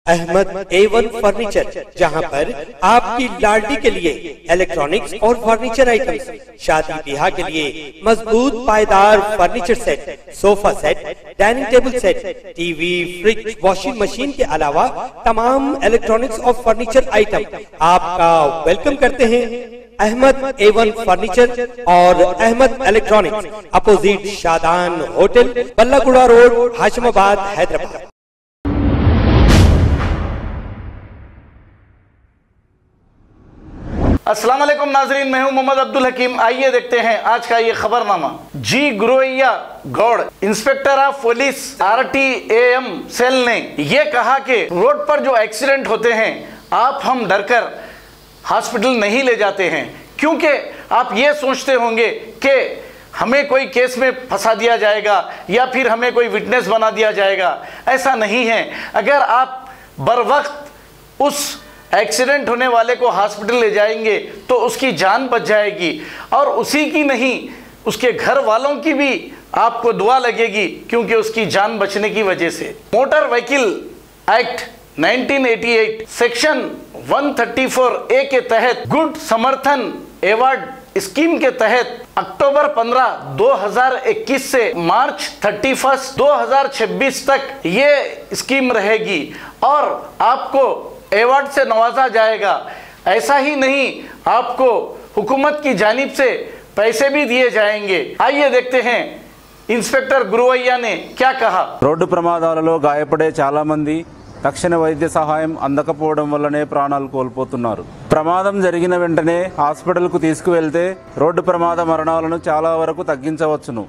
Ahmad A1 furniture, जहां पर आपकी लाडली के लिए इलेक्ट्रॉनिक्स और फर्नीचर आइटम्स, शादी ब्याह के लिए मजबूत पायदार furniture set, sofa set, dining table set, TV, fridge, washing machine के अलावा तमाम इलेक्ट्रॉनिक्स और फर्नीचर आइटम आपका वेलकम करते हैं। अहमद A1 फर्नीचर और Ahmed electronics, opposite Shadan hotel, Ballaguda road, Hashimabad, Hyderabad. अस्सलाम वालेकुम नाजरीन, मैं हूं मोहम्मद अब्दुल हकीम। आइए देखते हैं आज का ये खबरनामा। G Guruiah Goud, inspector of police RTAM cell ने ये कहा कि रोड पर जो एक्सीडेंट होते हैं आप हम डरकर हॉस्पिटल नहीं ले जाते हैं, क्योंकि आप ये सोचते होंगे कि हमें कोई केस में फंसा दिया जाएगा या फिर हमें कोई विटनेस बना दिया जाएगा। ऐसा नहीं है। अगर आप बर वक्त उस एक्सीडेंट होने वाले को हॉस्पिटल ले जाएंगे तो उसकी जान बच जाएगी, और उसी की नहीं उसके घर वालों की भी आपको दुआ लगेगी, क्योंकि उसकी जान बचने की वजह से। Motor vehicle act 1988 section 134A के तहत गुड समर्थन अवार्ड स्कीम के तहत अक्टूबर 15, 2021 से मार्च 31, 2026 तक ये स्कीम रहेगी और आपको अवार्ड से नवाजा जाएगा। ऐसा ही नहीं, आपको हुकूमत की जानिब से पैसे भी दिए जाएंगे। आइए देखते हैं इंस्पेक्टर गुरुवయ్య ने क्या कहा। రోడ్డు ప్రమాదాలలో గాయపడే చాలా మంది తక్షణ వైద్య సహాయం అందకపోవడం వల్లనే ప్రాణాలు కోల్పోతున్నారు. ప్రమాదం జరిగిన వెంటనే హాస్పిటల్కు తీసుకువెళ్తే రోడ్డు ప్రమాద మరణాలను చాలా వరకు తగ్గించవచ్చును.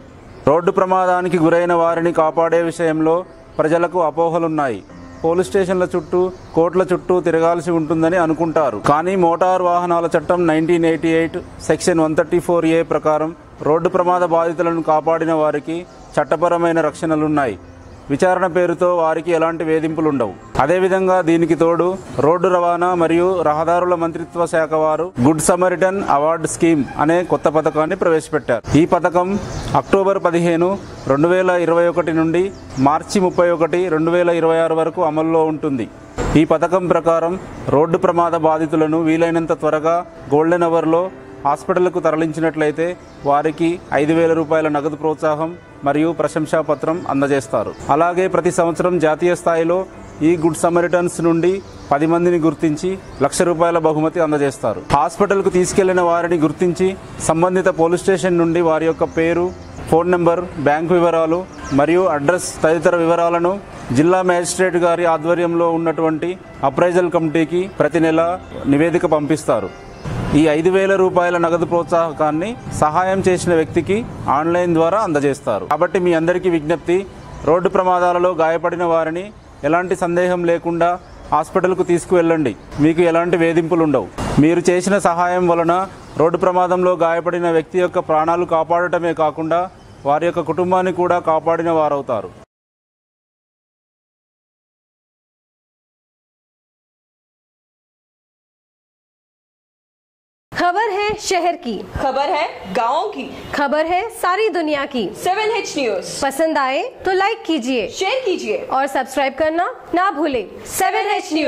రోడ్డు ప్రమాదానికి గురైన వారిని కాపాడే విషయంలో ప్రజలకు అపోహలున్నాయి. పోలీస్ స్టేషన్ల చుట్టూ, కోర్టుల చుట్టూ తిరగాల్సి ఉంటుందని అనుకుంటారు. కానీ మోటార్ వాహనాల చట్టం 1988 సెక్షన్ 134A ప్రకారం రోడ్డు ప్రమాద బాధితులను కాపాడిన వారికి చట్టపరమైన రక్షణలున్నాయి. విచారణ పేరుతో వారికి ఎలాంటి వేధింపులు ఉండవు. అదేవిధంగా దీనికి తోడు రోడ్డు రవాణా మరియు రహదారుల మంత్రిత్వ శాఖ వారు గుడ్ సమరిటన్ అవార్డ్ స్కీమ్ అనే కొత్త పథకాన్ని ప్రవేశపెట్టారు. ఈ పథకం అక్టోబర్ 15, 2021 నుండి మార్చి 31, 2026 వరకు అమల్లో ఉంటుంది. ఈ పథకం ప్రకారం రోడ్డు ప్రమాద బాధితులను వీలైనంత త్వరగా గోల్డెన్ అవర్లో హాస్పిటల్కు తరలించినట్లయితే వారికి 5,000 రూపాయల నగదు ప్రోత్సాహం మరియు ప్రశంసా పత్రం అందజేస్తారు. అలాగే ప్రతి సంవత్సరం జాతీయ స్థాయిలో ఈ గుడ్ సమరిటన్స్ నుండి 10 మందిని గుర్తించి ₹1,00,000 బహుమతి అందజేస్తారు. హాస్పిటల్కు తీసుకెళ్లిన వారిని గుర్తించి సంబంధిత పోలీస్ స్టేషన్ నుండి వారి యొక్క పేరు, ఫోన్ నెంబర్, బ్యాంకు వివరాలు మరియు అడ్రస్ తదితర వివరాలను జిల్లా మేజిస్ట్రేట్ గారి ఆధ్వర్యంలో ఉన్నటువంటి అప్రైజల్ కమిటీకి ప్రతి నెల నివేదిక పంపిస్తారు. ఈ 5,000 రూపాయల నగదు ప్రోత్సాహకాన్ని సహాయం చేసిన వ్యక్తికి ఆన్లైన్ ద్వారా అందజేస్తారు. కాబట్టి మీ అందరికీ విజ్ఞప్తి, రోడ్డు ప్రమాదాలలో గాయపడిన వారిని ఎలాంటి సందేహం లేకుండా హాస్పిటల్కు తీసుకువెళ్ళండి. మీకు ఎలాంటి వేధింపులు ఉండవు. మీరు చేసిన సహాయం వలన రోడ్డు ప్రమాదంలో గాయపడిన వ్యక్తి యొక్క ప్రాణాలు కాపాడటమే కాకుండా వారి యొక్క కుటుంబాన్ని కూడా కాపాడిన వారవుతారు. खबर है शहर की, खबर है गाँव की, खबर है सारी दुनिया की। 7H न्यूज पसंद आए तो लाइक कीजिए, शेयर कीजिए और सब्सक्राइब करना ना भूलें। 7H news.